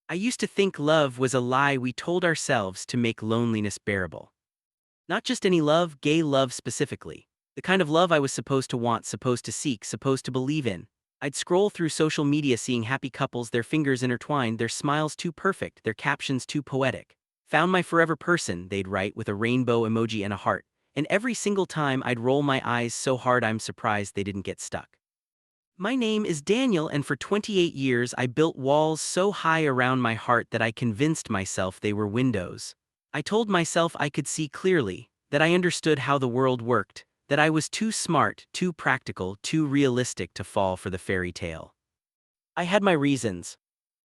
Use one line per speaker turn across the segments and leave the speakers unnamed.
I used to think love was a lie we told ourselves to make loneliness bearable. Not just any love, gay love specifically. The kind of love I was supposed to want, supposed to seek, supposed to believe in. I'd scroll through social media seeing happy couples, their fingers intertwined, their smiles too perfect, their captions too poetic. Found my forever person, they'd write with a rainbow emoji and a heart. And every single time I'd roll my eyes so hard I'm surprised they didn't get stuck. My name is Daniel, and for 28 years I built walls so high around my heart that I convinced myself they were windows. I told myself I could see clearly, that I understood how the world worked, that I was too smart, too practical, too realistic to fall for the fairy tale. I had my reasons.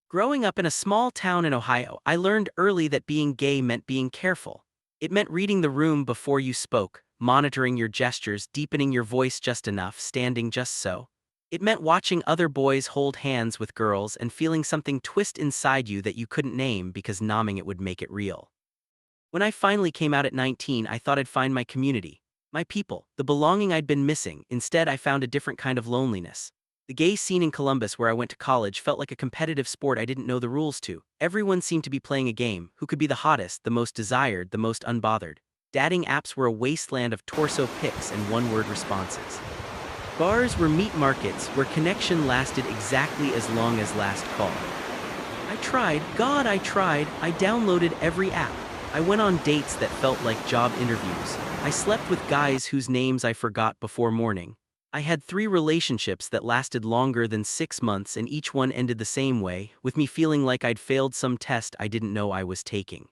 Growing up in a small town in Ohio, I learned early that being gay meant being careful. It meant reading the room before you spoke, monitoring your gestures, deepening your voice just enough, standing just so. It meant watching other boys hold hands with girls and feeling something twist inside you that you couldn't name because numbing it would make it real. When I finally came out at 19, I thought I'd find my community, my people, the belonging I'd been missing. Instead, I found a different kind of loneliness. The gay scene in Columbus, where I went to college, felt like a competitive sport I didn't know the rules to. Everyone seemed to be playing a game: who could be the hottest, the most desired, the most unbothered. Dating apps were a wasteland of torso pics and one-word responses. Bars were meat markets where connection lasted exactly as long as last call. I tried, God, I tried. I downloaded every app. I went on dates that felt like job interviews. I slept with guys whose names I forgot before morning. I had 3 relationships that lasted longer than 6 months, and each one ended the same way, with me feeling like I'd failed some test I didn't know I was taking.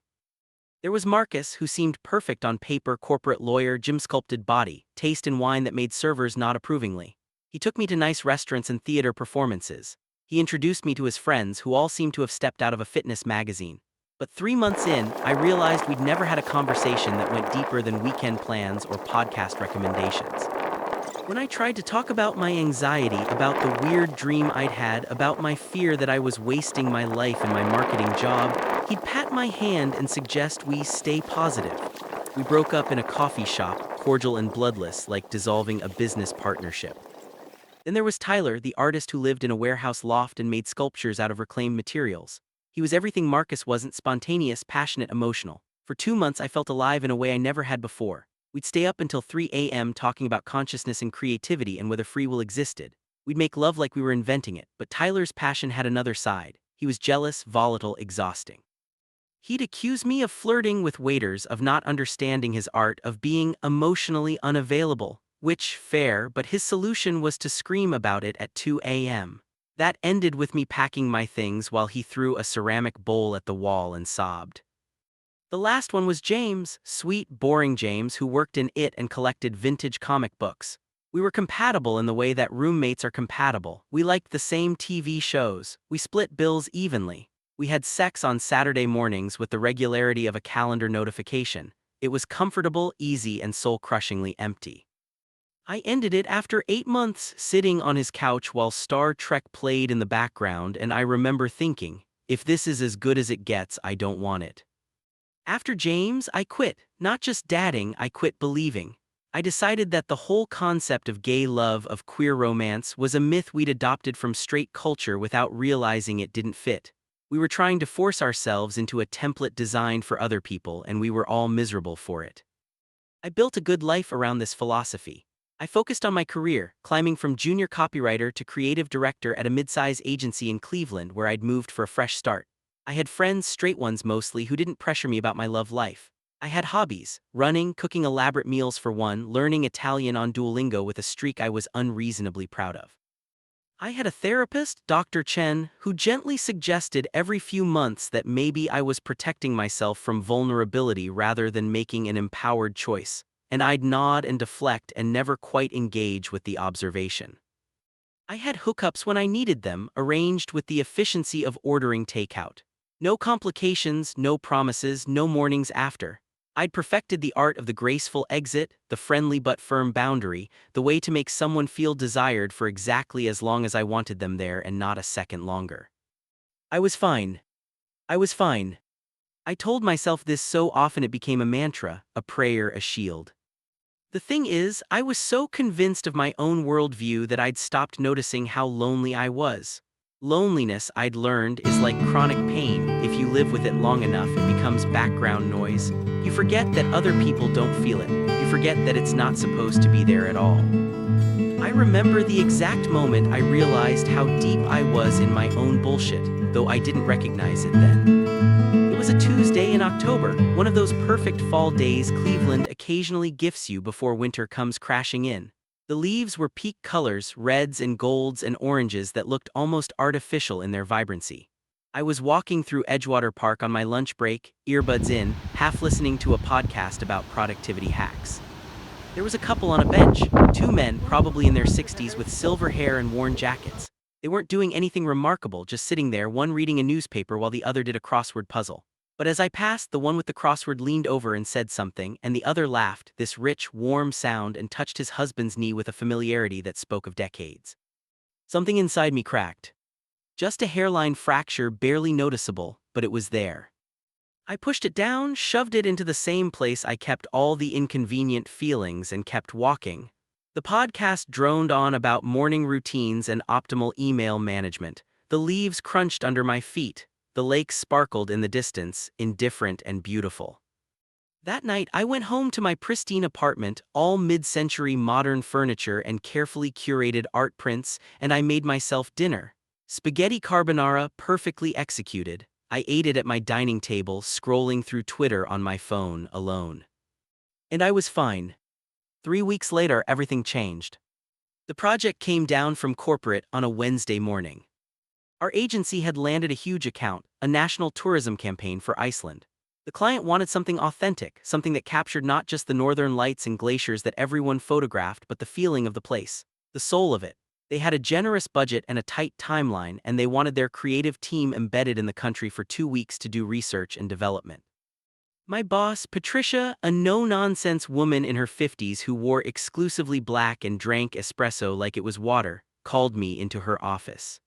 There was Marcus, who seemed perfect on paper: corporate lawyer, gym-sculpted body, taste in wine that made servers nod approvingly. He took me to nice restaurants and theater performances. He introduced me to his friends, who all seemed to have stepped out of a fitness magazine. But 3 months in, I realized we'd never had a conversation that went deeper than weekend plans or podcast recommendations. When I tried to talk about my anxiety, about the weird dream I'd had, about my fear that I was wasting my life in my marketing job, he'd pat my hand and suggest we stay positive. We broke up in a coffee shop, cordial and bloodless, like dissolving a business partnership. Then there was Tyler, the artist who lived in a warehouse loft and made sculptures out of reclaimed materials. He was everything Marcus wasn't: spontaneous, passionate, emotional. For 2 months I felt alive in a way I never had before. We'd stay up until 3 a.m. talking about consciousness and creativity and whether free will existed. We'd make love like we were inventing it, but Tyler's passion had another side. He was jealous, volatile, exhausting. He'd accuse me of flirting with waiters, of not understanding his art, of being emotionally unavailable. Which, fair, but his solution was to scream about it at 2 a.m. That ended with me packing my things while he threw a ceramic bowl at the wall and sobbed. The last one was James, sweet, boring James, who worked in it and collected vintage comic books. We were compatible in the way that roommates are compatible. We liked the same TV shows. We split bills evenly. We had sex on Saturday mornings with the regularity of a calendar notification. It was comfortable, easy, and soul-crushingly empty. I ended it after 8 months, sitting on his couch while Star Trek played in the background, and I remember thinking, if this is as good as it gets, I don't want it. After James, I quit. Not just dating, I quit believing. I decided that the whole concept of gay love, of queer romance, was a myth we'd adopted from straight culture without realizing it didn't fit. We were trying to force ourselves into a template designed for other people, and we were all miserable for it. I built a good life around this philosophy. I focused on my career, climbing from junior copywriter to creative director at a mid-size agency in Cleveland, where I'd moved for a fresh start. I had friends, straight ones mostly, who didn't pressure me about my love life. I had hobbies: running, cooking elaborate meals for one, learning Italian on Duolingo with a streak I was unreasonably proud of. I had a therapist, Dr. Chen, who gently suggested every few months that maybe I was protecting myself from vulnerability rather than making an empowered choice. And I'd nod and deflect and never quite engage with the observation. I had hookups when I needed them, arranged with the efficiency of ordering takeout. No complications, no promises, no mornings after. I'd perfected the art of the graceful exit, the friendly but firm boundary, the way to make someone feel desired for exactly as long as I wanted them there and not a second longer. I was fine. I was fine. I told myself this so often it became a mantra, a prayer, a shield. The thing is, I was so convinced of my own worldview that I'd stopped noticing how lonely I was. Loneliness, I'd learned, is like chronic pain. If you live with it long enough, it becomes background noise. You forget that other people don't feel it. You forget that it's not supposed to be there at all. I remember the exact moment I realized how deep I was in my own bullshit, though I didn't recognize it then. It was a Tuesday in October, one of those perfect fall days Cleveland occasionally gifts you before winter comes crashing in. The leaves were peak colors, reds and golds and oranges that looked almost artificial in their vibrancy. I was walking through Edgewater Park on my lunch break, earbuds in, half listening to a podcast about productivity hacks. There was a couple on a bench, two men, probably in their 60s with silver hair and worn jackets. They weren't doing anything remarkable, just sitting there, one reading a newspaper while the other did a crossword puzzle. But as I passed, the one with the crossword leaned over and said something, and the other laughed, this rich, warm sound, and touched his husband's knee with a familiarity that spoke of decades. Something inside me cracked. Just a hairline fracture, barely noticeable, but it was there. I pushed it down, shoved it into the same place I kept all the inconvenient feelings, and kept walking. The podcast droned on about morning routines and optimal email management. The leaves crunched under my feet. The lake sparkled in the distance, indifferent and beautiful. That night, I went home to my pristine apartment, all mid-century modern furniture and carefully curated art prints, and I made myself dinner. Spaghetti carbonara, perfectly executed. I ate it at my dining table, scrolling through Twitter on my phone, alone. And I was fine. 3 weeks later, everything changed. The project came down from corporate on a Wednesday morning. Our agency had landed a huge account, a national tourism campaign for Iceland. The client wanted something authentic, something that captured not just the northern lights and glaciers that everyone photographed, but the feeling of the place, the soul of it. They had a generous budget and a tight timeline, and they wanted their creative team embedded in the country for 2 weeks to do research and development. My boss, Patricia, a no-nonsense woman in her 50s who wore exclusively black and drank espresso like it was water, called me into her office.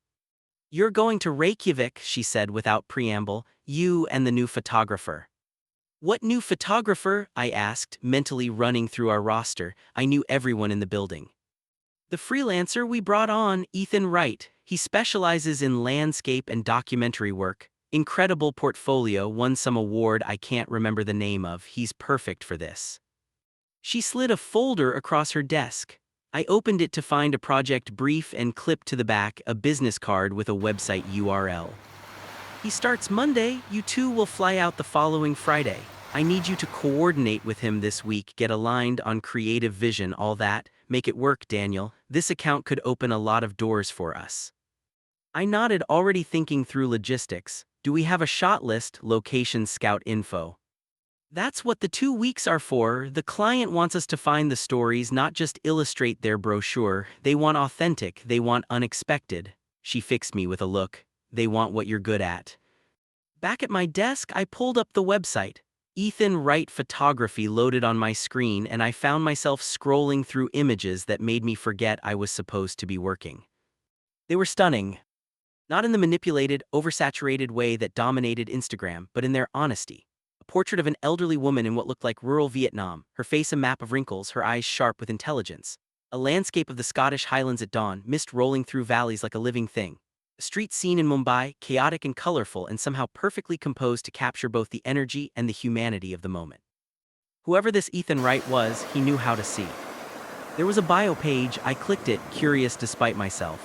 "You're going to Reykjavik," she said without preamble, "you and the new photographer." "What new photographer?" I asked, mentally running through our roster. I knew everyone in the building. "The freelancer we brought on, Ethan Wright. He specializes in landscape and documentary work. Incredible portfolio, won some award I can't remember the name of. He's perfect for this." She slid a folder across her desk. I opened it to find a project brief and clipped to the back a business card with a website URL. "He starts Monday. You two will fly out the following Friday. I need you to coordinate with him this week, get aligned on creative vision, all that. Make it work, Daniel. This account could open a lot of doors for us." I nodded, already thinking through logistics. Do we have a shot list, location, scout info? That's what the 2 weeks are for. The client wants us to find the stories, not just illustrate their brochure. They want authentic, they want unexpected. She fixed me with a look. They want what you're good at. Back at my desk, I pulled up the website. Ethan Wright Photography loaded on my screen, and I found myself scrolling through images that made me forget I was supposed to be working. They were stunning. Not in the manipulated, oversaturated way that dominated Instagram, but in their honesty. A portrait of an elderly woman in what looked like rural Vietnam, her face a map of wrinkles, her eyes sharp with intelligence. A landscape of the Scottish Highlands at dawn, mist rolling through valleys like a living thing. A street scene in Mumbai, chaotic and colorful and somehow perfectly composed to capture both the energy and the humanity of the moment. Whoever this Ethan Wright was, he knew how to see. There was a bio page. I clicked it, curious despite myself.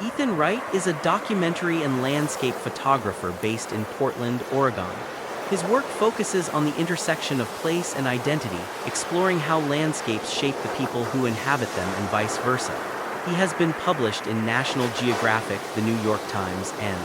Ethan Wright is a documentary and landscape photographer based in Portland, Oregon. His work focuses on the intersection of place and identity, exploring how landscapes shape the people who inhabit them and vice versa. He has been published in National Geographic, The New York Times, and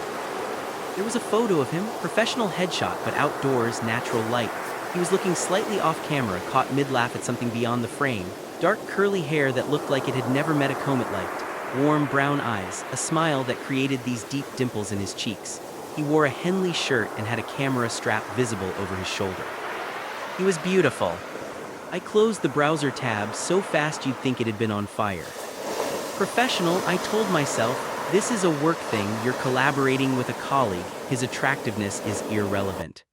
there was a photo of him, professional headshot but outdoors, natural light. He was looking slightly off camera, caught mid-laugh at something beyond the frame. Dark curly hair that looked like it had never met a comb it liked. Warm brown eyes, a smile that created these deep dimples in his cheeks. He wore a Henley shirt and had a camera strap visible over his shoulder. He was beautiful. I closed the browser tab so fast you'd think it had been on fire. Professional, I told myself, this is a work thing, you're collaborating with a colleague, his attractiveness is irrelevant.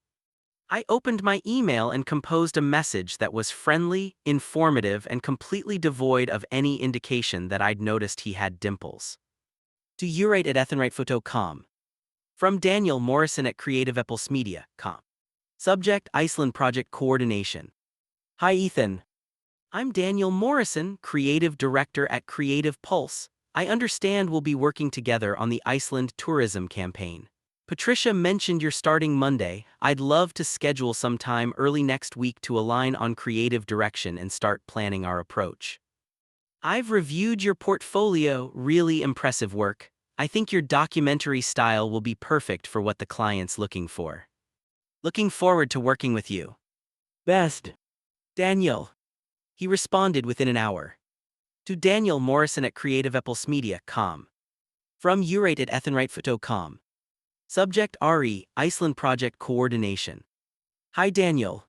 I opened my email and composed a message that was friendly, informative, and completely devoid of any indication that I'd noticed he had dimples. To urate at ethanrightphoto.com. From Daniel Morrison at creativeapplemedia.com. Subject Iceland Project Coordination. Hi Ethan. I'm Daniel Morrison, Creative Director at Creative Pulse. I understand we'll be working together on the Iceland tourism campaign. Patricia mentioned you're starting Monday. I'd love to schedule some time early next week to align on creative direction and start planning our approach. I've reviewed your portfolio, really impressive work. I think your documentary style will be perfect for what the client's looking for. Looking forward to working with you. Best. Daniel. He responded within an hour. To Daniel Morrison at creativeapplemedia.com. From urate at ethanrightphoto.com. Subject RE, Iceland Project Coordination. Hi Daniel.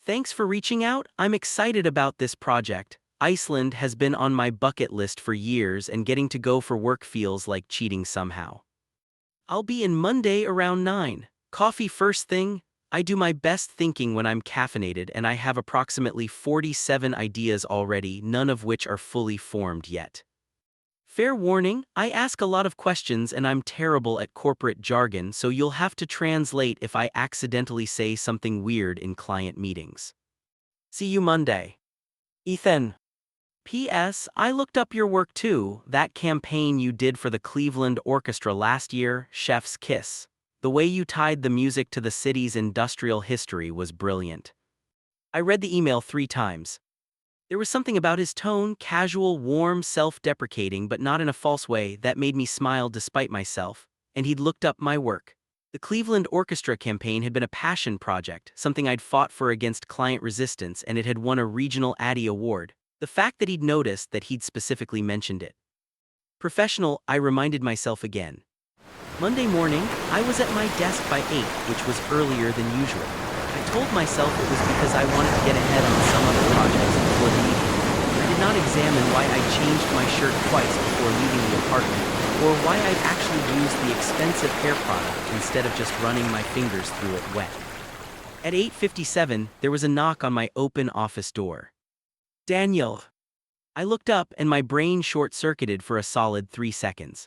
Thanks for reaching out. I'm excited about this project. Iceland has been on my bucket list for years and getting to go for work feels like cheating somehow. I'll be in Monday around 9. Coffee first thing. I do my best thinking when I'm caffeinated and I have approximately 47 ideas already, none of which are fully formed yet. Fair warning, I ask a lot of questions and I'm terrible at corporate jargon, so you'll have to translate if I accidentally say something weird in client meetings. See you Monday. Ethan. P.S. I looked up your work too, that campaign you did for the Cleveland Orchestra last year, Chef's Kiss. The way you tied the music to the city's industrial history was brilliant. I read the email 3 times. There was something about his tone, casual, warm, self-deprecating, but not in a false way, that made me smile despite myself, and he'd looked up my work. The Cleveland Orchestra campaign had been a passion project, something I'd fought for against client resistance, and it had won a regional Addy Award. The fact that he'd noticed that he'd specifically mentioned it. Professional, I reminded myself again. Monday morning, I was at my desk by 8, which was earlier than usual. I told myself it was because I wanted to get ahead on some other projects before the meeting. I did not examine why I changed my shirt twice before leaving the apartment, or why I'd actually used the expensive hair product instead of just running my fingers through it wet. At 8:57, there was a knock on my open office door. Daniel. I looked up and my brain short-circuited for a solid 3 seconds.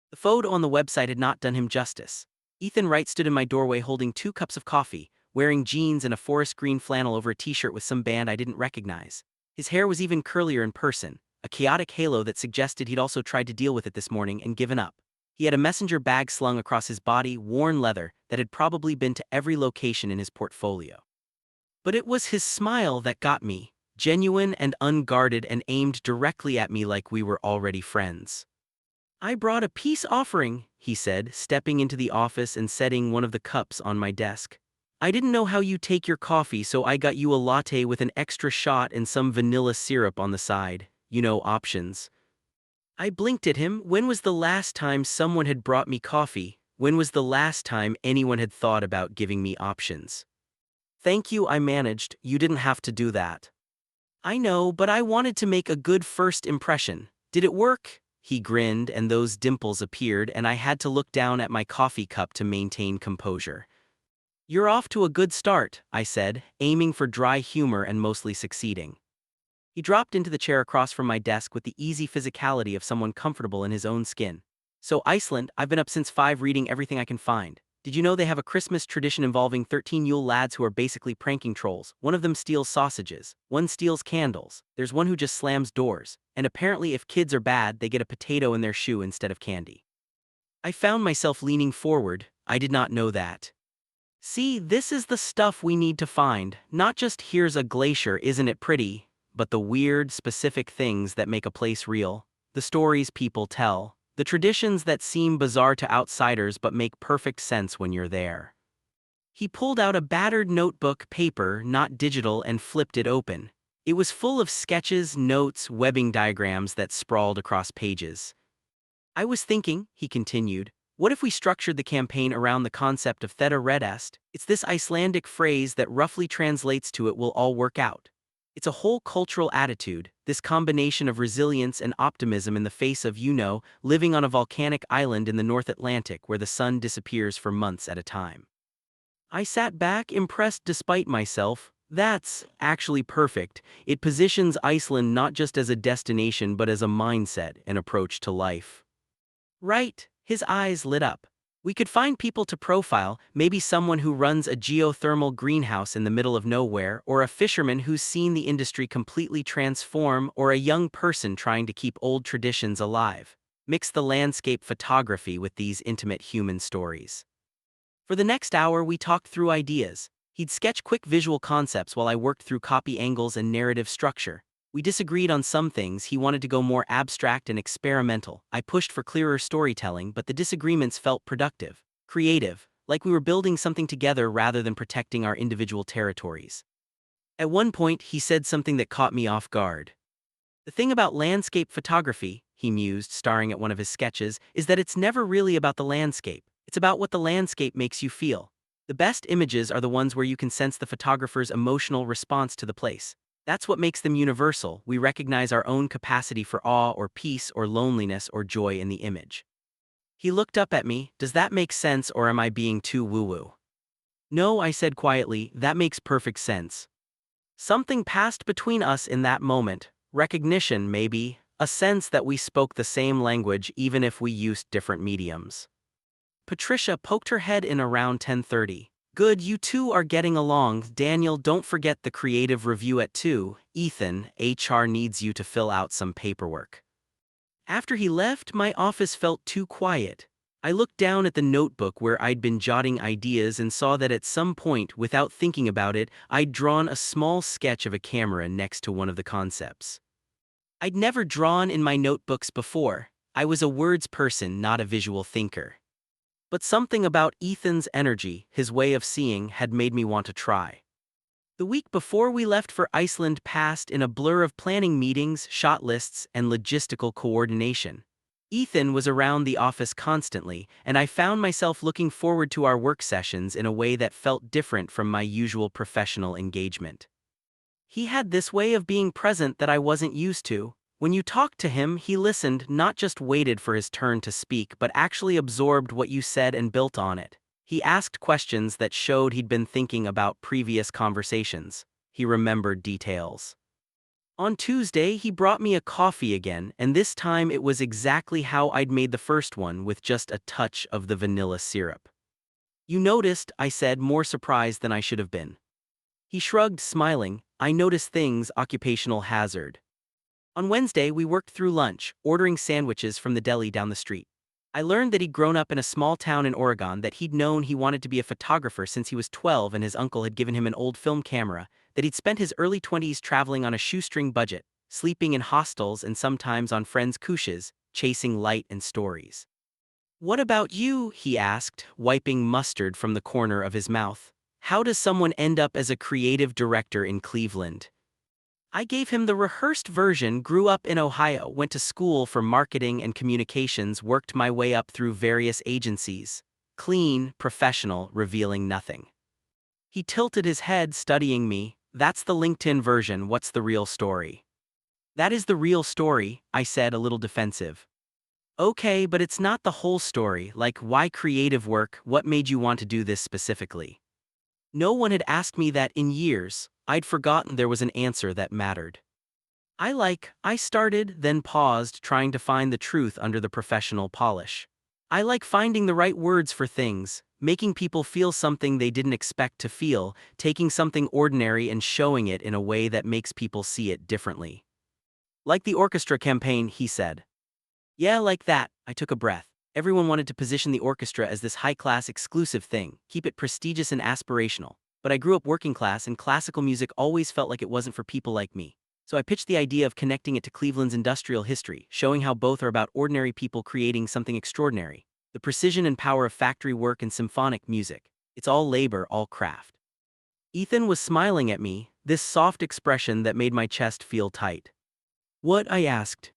The photo on the website had not done him justice. Ethan Wright stood in my doorway holding 2 cups of coffee, wearing jeans and a forest green flannel over a t-shirt with some band I didn't recognize. His hair was even curlier in person, a chaotic halo that suggested he'd also tried to deal with it this morning and given up. He had a messenger bag slung across his body, worn leather, that had probably been to every location in his portfolio. But it was his smile that got me. Genuine and unguarded and aimed directly at me like we were already friends. I brought a peace offering, he said, stepping into the office and setting one of the cups on my desk. I didn't know how you take your coffee, so I got you a latte with an extra shot and some vanilla syrup on the side. You know, options. I blinked at him. When was the last time someone had brought me coffee? When was the last time anyone had thought about giving me options? Thank you, I managed. You didn't have to do that. I know, but I wanted to make a good first impression. Did it work? He grinned and those dimples appeared and I had to look down at my coffee cup to maintain composure. You're off to a good start, I said, aiming for dry humor and mostly succeeding. He dropped into the chair across from my desk with the easy physicality of someone comfortable in his own skin. So Iceland, I've been up since 5 reading everything I can find. Did you know they have a Christmas tradition involving 13 Yule lads who are basically pranking trolls? One of them steals sausages, one steals candles, there's one who just slams doors, and apparently if kids are bad they get a potato in their shoe instead of candy. I found myself leaning forward. I did not know that. See, this is the stuff we need to find, not just here's a glacier, isn't it pretty, but the weird, specific things that make a place real, the stories people tell, the traditions that seem bizarre to outsiders but make perfect sense when you're there. He pulled out a battered notebook, paper, not digital, and flipped it open. It was full of sketches, notes, webbing diagrams that sprawled across pages. I was thinking, he continued, what if we structured the campaign around the concept of Theta Red Est? It's this Icelandic phrase that roughly translates to "it will all work out." It's a whole cultural attitude, this combination of resilience and optimism in the face of, living on a volcanic island in the North Atlantic where the sun disappears for months at a time. I sat back, impressed despite myself. That's actually perfect. It positions Iceland not just as a destination but as a mindset, an approach to life. Right, his eyes lit up. We could find people to profile, maybe someone who runs a geothermal greenhouse in the middle of nowhere, or a fisherman who's seen the industry completely transform, or a young person trying to keep old traditions alive. Mix the landscape photography with these intimate human stories. For the next hour, we talked through ideas. He'd sketch quick visual concepts while I worked through copy angles and narrative structure. We disagreed on some things. He wanted to go more abstract and experimental. I pushed for clearer storytelling, but the disagreements felt productive, creative, like we were building something together rather than protecting our individual territories. At one point, he said something that caught me off guard. The thing about landscape photography, he mused, staring at one of his sketches, is that it's never really about the landscape. It's about what the landscape makes you feel. The best images are the ones where you can sense the photographer's emotional response to the place. That's what makes them universal. We recognize our own capacity for awe or peace or loneliness or joy in the image. He looked up at me. Does that make sense, or am I being too woo-woo? No, I said quietly, that makes perfect sense. Something passed between us in that moment. Recognition, maybe. A sense that we spoke the same language even if we used different mediums. Patricia poked her head in around 10:30. Good, you two are getting along. Daniel, don't forget the creative review at 2. Ethan, HR needs you to fill out some paperwork. After he left, my office felt too quiet. I looked down at the notebook where I'd been jotting ideas and saw that at some point, without thinking about it, I'd drawn a small sketch of a camera next to one of the concepts. I'd never drawn in my notebooks before. I was a words person, not a visual thinker. But something about Ethan's energy, his way of seeing, had made me want to try. The week before we left for Iceland passed in a blur of planning meetings, shot lists, and logistical coordination. Ethan was around the office constantly, and I found myself looking forward to our work sessions in a way that felt different from my usual professional engagement. He had this way of being present that I wasn't used to. When you talked to him, he listened, not just waited for his turn to speak, but actually absorbed what you said and built on it. He asked questions that showed he'd been thinking about previous conversations. He remembered details. On Tuesday, he brought me a coffee again, and this time it was exactly how I'd made the first one, with just a touch of the vanilla syrup. You noticed, I said, more surprised than I should have been. He shrugged, smiling. I notice things, occupational hazard. On Wednesday, we worked through lunch, ordering sandwiches from the deli down the street. I learned that he'd grown up in a small town in Oregon, that he'd known he wanted to be a photographer since he was 12 and his uncle had given him an old film camera, that he'd spent his early 20s traveling on a shoestring budget, sleeping in hostels and sometimes on friends' couches, chasing light and stories. What about you? He asked, wiping mustard from the corner of his mouth. How does someone end up as a creative director in Cleveland? I gave him the rehearsed version. Grew up in Ohio, went to school for marketing and communications, worked my way up through various agencies. Clean, professional, revealing nothing. He tilted his head, studying me. That's the LinkedIn version. What's the real story? That is the real story, I said, a little defensive. Okay, but it's not the whole story. Like, why creative work? What made you want to do this specifically? No one had asked me that in years. I'd forgotten there was an answer that mattered. I started, then paused, trying to find the truth under the professional polish. I like finding the right words for things, making people feel something they didn't expect to feel, taking something ordinary and showing it in a way that makes people see it differently. Like the orchestra campaign, he said. Yeah, like that. I took a breath. Everyone wanted to position the orchestra as this high-class exclusive thing, keep it prestigious and aspirational. But I grew up working class, and classical music always felt like it wasn't for people like me. So I pitched the idea of connecting it to Cleveland's industrial history, showing how both are about ordinary people creating something extraordinary. The precision and power of factory work and symphonic music. It's all labor, all craft. Ethan was smiling at me, this soft expression that made my chest feel tight. What? I asked.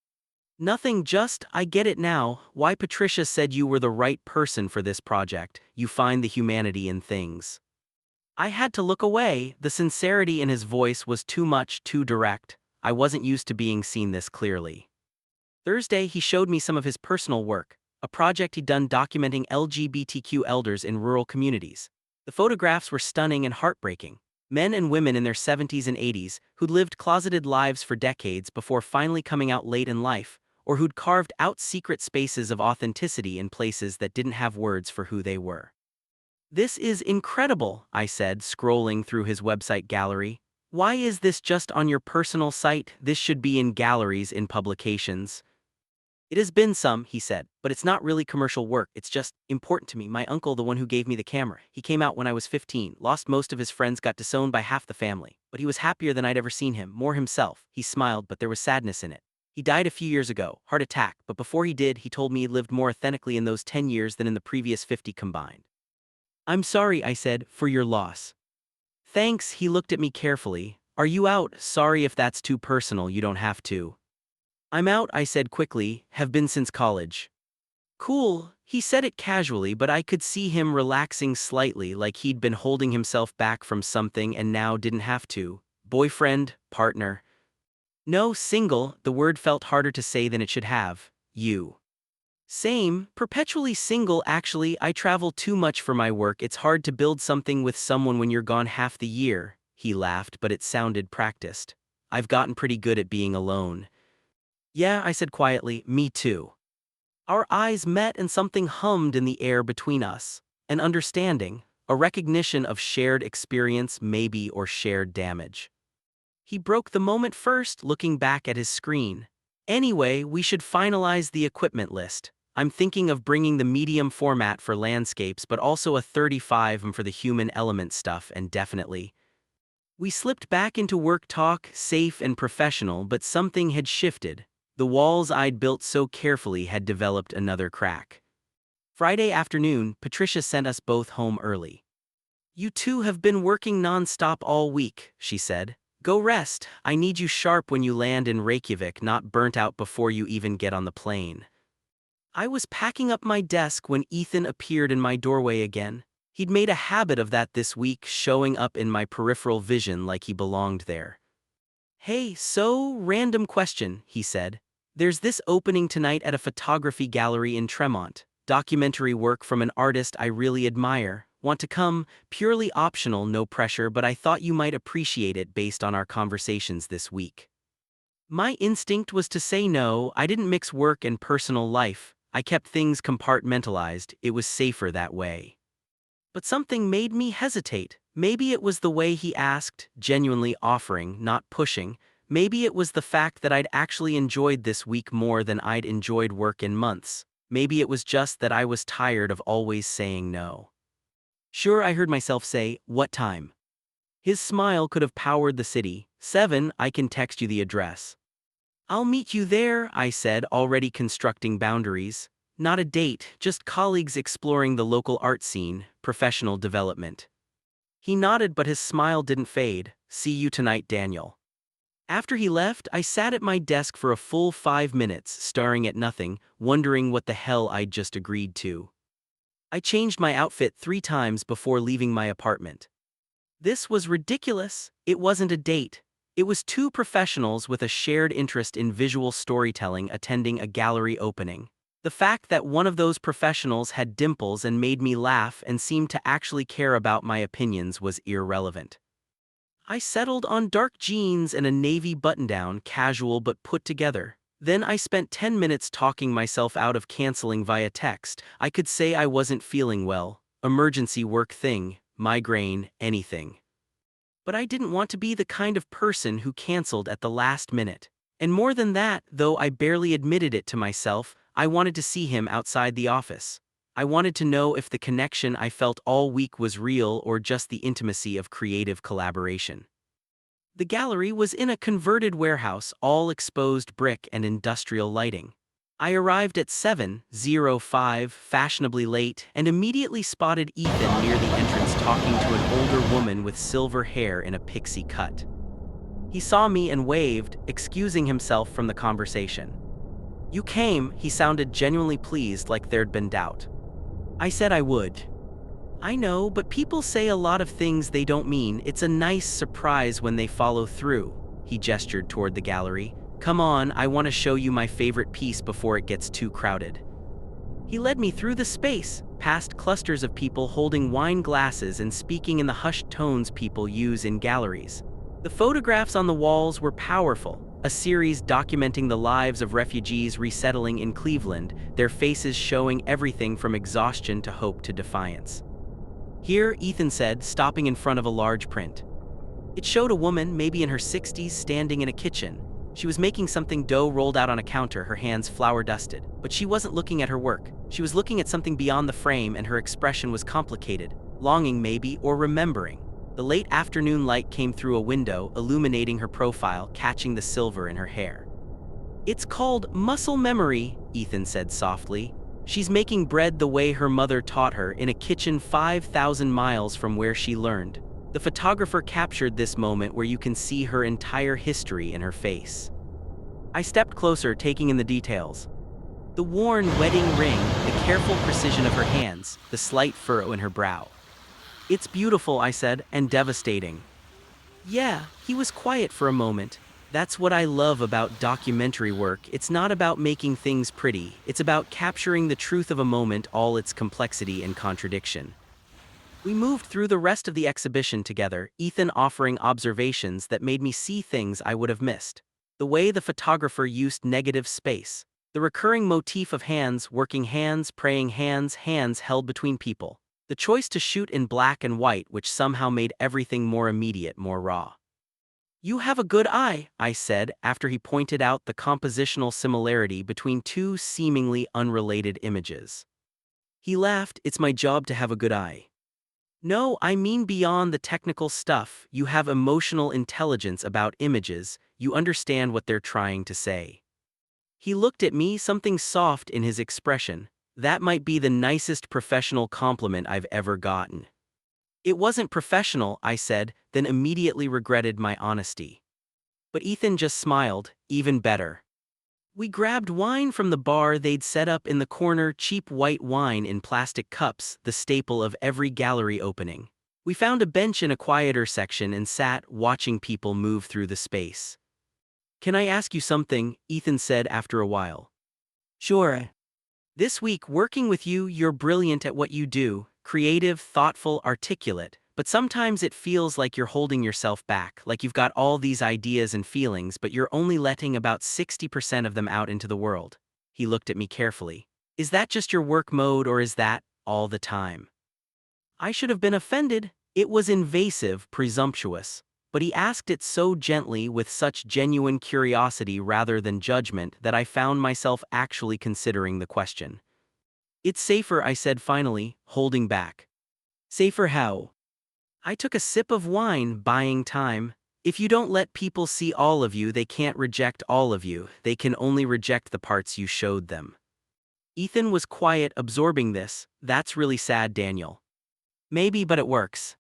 Nothing, just, I get it now, why Patricia said you were the right person for this project. You find the humanity in things. I had to look away. The sincerity in his voice was too much, too direct. I wasn't used to being seen this clearly. Thursday, he showed me some of his personal work, a project he'd done documenting LGBTQ elders in rural communities. The photographs were stunning and heartbreaking. Men and women in their 70s and 80s who'd lived closeted lives for decades before finally coming out late in life, or who'd carved out secret spaces of authenticity in places that didn't have words for who they were. "This is incredible," I said, scrolling through his website gallery. "Why is this just on your personal site? This should be in galleries in publications." "It has been some," he said, "but it's not really commercial work. It's just important to me. My uncle, the one who gave me the camera, he came out when I was 15, lost most of his friends, got disowned by half the family. But he was happier than I'd ever seen him, more himself." He smiled, but there was sadness in it. "He died a few years ago, heart attack, but before he did, he told me he lived more authentically in those 10 years than in the previous 50 combined." "I'm sorry," I said, "for your loss." "Thanks," he looked at me carefully. "Are you out? Sorry if that's too personal, you don't have to." "I'm out," I said quickly, "have been since college." "Cool." He said it casually, but I could see him relaxing slightly, like he'd been holding himself back from something and now didn't have to. "Boyfriend? Partner?" "No, single." The word felt harder to say than it should have. "You?" "Same, perpetually single actually. I travel too much for my work. It's hard to build something with someone when you're gone half the year." He laughed, but it sounded practiced. "I've gotten pretty good at being alone." "Yeah," I said quietly, "me too." Our eyes met and something hummed in the air between us. An understanding, a recognition of shared experience maybe, or shared damage. He broke the moment first, looking back at his screen. "Anyway, we should finalize the equipment list. I'm thinking of bringing the medium format for landscapes, but also a 35mm for the human element stuff, and definitely." We slipped back into work talk, safe and professional, but something had shifted. The walls I'd built so carefully had developed another crack. Friday afternoon, Patricia sent us both home early. "You two have been working non-stop all week," she said. "Go rest. I need you sharp when you land in Reykjavik, not burnt out before you even get on the plane." I was packing up my desk when Ethan appeared in my doorway again. He'd made a habit of that this week, showing up in my peripheral vision like he belonged there. "Hey, so, random question," he said. "There's this opening tonight at a photography gallery in Tremont. Documentary work from an artist I really admire. Want to come? Purely optional, no pressure, but I thought you might appreciate it based on our conversations this week." My instinct was to say no. I didn't mix work and personal life. I kept things compartmentalized. It was safer that way. But something made me hesitate. Maybe it was the way he asked, genuinely offering, not pushing. Maybe it was the fact that I'd actually enjoyed this week more than I'd enjoyed work in months. Maybe it was just that I was tired of always saying no. "Sure," I heard myself say. "What time?" His smile could have powered the city. 7, I can text you the address." "I'll meet you there," I said, already constructing boundaries. Not a date, just colleagues exploring the local art scene, professional development. He nodded, but his smile didn't fade. "See you tonight, Daniel." After he left, I sat at my desk for a full 5 minutes, staring at nothing, wondering what the hell I'd just agreed to. I changed my outfit 3 times before leaving my apartment. This was ridiculous. It wasn't a date. It was 2 professionals with a shared interest in visual storytelling attending a gallery opening. The fact that one of those professionals had dimples and made me laugh and seemed to actually care about my opinions was irrelevant. I settled on dark jeans and a navy button-down, casual but put together. Then I spent 10 minutes talking myself out of canceling via text. I could say I wasn't feeling well, emergency work thing, migraine, anything. But I didn't want to be the kind of person who canceled at the last minute. And more than that, though I barely admitted it to myself, I wanted to see him outside the office. I wanted to know if the connection I felt all week was real or just the intimacy of creative collaboration. The gallery was in a converted warehouse, all exposed brick and industrial lighting. I arrived at 7:05, fashionably late, and immediately spotted Ethan near the entrance talking to an older woman with silver hair in a pixie cut. He saw me and waved, excusing himself from the conversation. "You came," he sounded genuinely pleased, like there'd been doubt. I said I would. "I know, but people say a lot of things they don't mean. It's a nice surprise when they follow through." He gestured toward the gallery. "Come on, I want to show you my favorite piece before it gets too crowded." He led me through the space, past clusters of people holding wine glasses and speaking in the hushed tones people use in galleries. The photographs on the walls were powerful, a series documenting the lives of refugees resettling in Cleveland, their faces showing everything from exhaustion to hope to defiance. Here, Ethan said, stopping in front of a large print. It showed a woman, maybe in her 60s, standing in a kitchen. She was making something dough rolled out on a counter, her hands flour-dusted. But she wasn't looking at her work. She was looking at something beyond the frame, and her expression was complicated, longing maybe, or remembering. The late afternoon light came through a window, illuminating her profile, catching the silver in her hair. "It's called muscle memory," Ethan said softly. "She's making bread the way her mother taught her, in a kitchen 5,000 miles from where she learned." The photographer captured this moment where you can see her entire history in her face. I stepped closer, taking in the details. The worn wedding ring, the careful precision of her hands, the slight furrow in her brow. "It's beautiful," I said, "and devastating." Yeah, he was quiet for a moment. That's what I love about documentary work. It's not about making things pretty. It's about capturing the truth of a moment, all its complexity and contradiction. We moved through the rest of the exhibition together, Ethan offering observations that made me see things I would have missed. The way the photographer used negative space. The recurring motif of hands, working hands, praying hands, hands held between people. The choice to shoot in black and white, which somehow made everything more immediate, more raw. "You have a good eye," I said, after he pointed out the compositional similarity between two seemingly unrelated images. He laughed. "It's my job to have a good eye." "No, I mean beyond the technical stuff. You have emotional intelligence about images. You understand what they're trying to say." He looked at me, something soft in his expression. That might be the nicest professional compliment I've ever gotten. "It wasn't professional," I said, then immediately regretted my honesty. But Ethan just smiled. "Even better." We grabbed wine from the bar they'd set up in the corner, cheap white wine in plastic cups, the staple of every gallery opening. We found a bench in a quieter section and sat, watching people move through the space. "Can I ask you something?" Ethan said after a while. "Sure." "This week, working with you, you're brilliant at what you do, creative, thoughtful, articulate, but sometimes it feels like you're holding yourself back, like you've got all these ideas and feelings, but you're only letting about 60% of them out into the world." He looked at me carefully. "Is that just your work mode, or is that all the time?" I should have been offended. It was invasive, presumptuous. But he asked it so gently, with such genuine curiosity rather than judgment, that I found myself actually considering the question. "It's safer," I said finally, holding back. "Safer how?" I took a sip of wine, buying time. "If you don't let people see all of you, they can't reject all of you. They can only reject the parts you showed them." Ethan was quiet, absorbing this. "That's really sad, Daniel." "Maybe, but it works."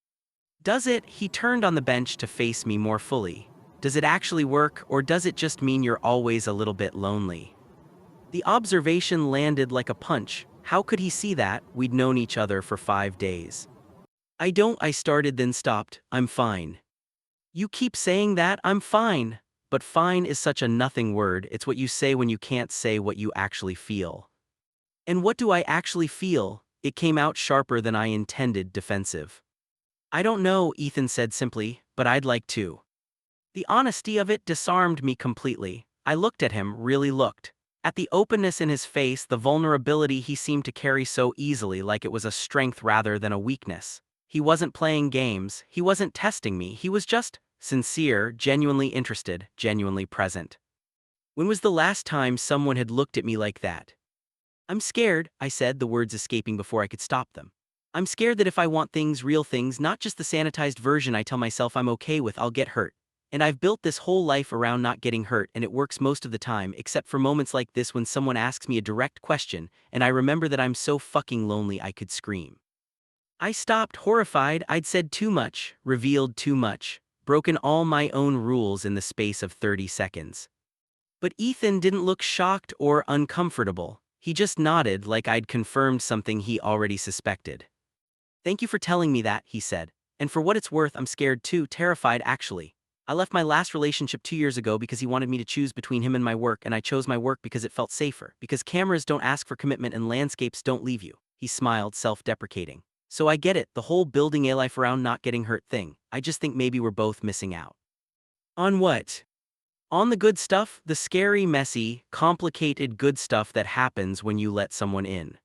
"Does it?" He turned on the bench to face me more fully. "Does it actually work, or does it just mean you're always a little bit lonely?" The observation landed like a punch. How could he see that? We'd known each other for 5 days. "I don't," I started, then stopped. "I'm fine." "You keep saying that. I'm fine." But fine is such a nothing word. It's what you say when you can't say what you actually feel. "And what do I actually feel?" It came out sharper than I intended, defensive. "I don't know," Ethan said simply, "but I'd like to." The honesty of it disarmed me completely. I looked at him, really looked. At the openness in his face, the vulnerability he seemed to carry so easily, like it was a strength rather than a weakness. He wasn't playing games, he wasn't testing me, he was just sincere, genuinely interested, genuinely present. When was the last time someone had looked at me like that? "I'm scared," I said, the words escaping before I could stop them. "I'm scared that if I want things, real things, not just the sanitized version I tell myself I'm okay with, I'll get hurt. And I've built this whole life around not getting hurt, and it works most of the time, except for moments like this when someone asks me a direct question, and I remember that I'm so fucking lonely I could scream." I stopped, horrified. I'd said too much, revealed too much, broken all my own rules in the space of 30 seconds. But Ethan didn't look shocked or uncomfortable. He just nodded, like I'd confirmed something he already suspected. "Thank you for telling me that," he said. "And for what it's worth, I'm scared too, terrified actually. I left my last relationship 2 years ago because he wanted me to choose between him and my work, and I chose my work because it felt safer, because cameras don't ask for commitment and landscapes don't leave you." He smiled, self-deprecating. "So I get it, the whole building a life around not getting hurt thing. I just think maybe we're both missing out." "On what?" On the good stuff, the scary, messy, complicated good stuff that happens when you let someone in.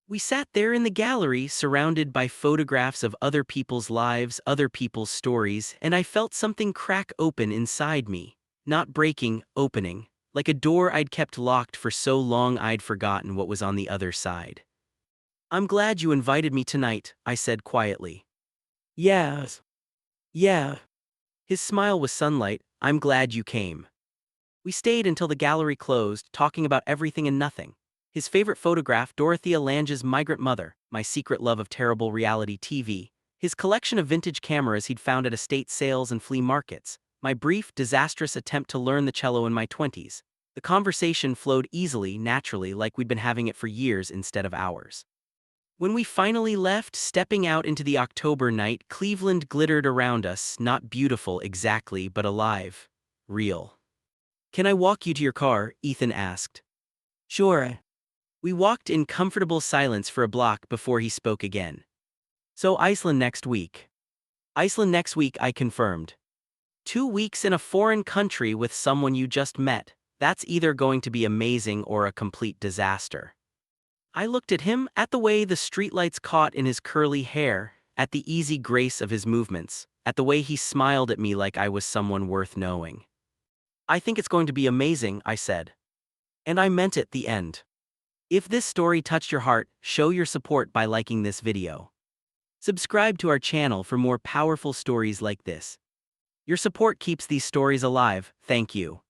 We sat there in the gallery, surrounded by photographs of other people's lives, other people's stories, and I felt something crack open inside me. Not breaking, opening. Like a door I'd kept locked for so long I'd forgotten what was on the other side. "I'm glad you invited me tonight," I said quietly. "Yes. Yeah." His smile was sunlight. "I'm glad you came." We stayed until the gallery closed, talking about everything and nothing. His favorite photograph, Dorothea Lange's Migrant Mother, my secret love of terrible reality TV. His collection of vintage cameras he'd found at estate sales and flea markets. My brief, disastrous attempt to learn the cello in my 20s. The conversation flowed easily, naturally, like we'd been having it for years instead of hours. When we finally left, stepping out into the October night, Cleveland glittered around us, not beautiful exactly, but alive. Real. "Can I walk you to your car?" Ethan asked. "Sure." We walked in comfortable silence for a block before he spoke again. "So Iceland next week." "Iceland next week," I confirmed. 2 weeks in a foreign country with someone you just met. That's either going to be amazing or a complete disaster. I looked at him, at the way the streetlights caught in his curly hair, at the easy grace of his movements, at the way he smiled at me like I was someone worth knowing. "I think it's going to be amazing," I said. And I meant it. The end. If this story touched your heart, show your support by liking this video. Subscribe to our channel for more powerful stories like this. Your support keeps these stories alive. Thank you.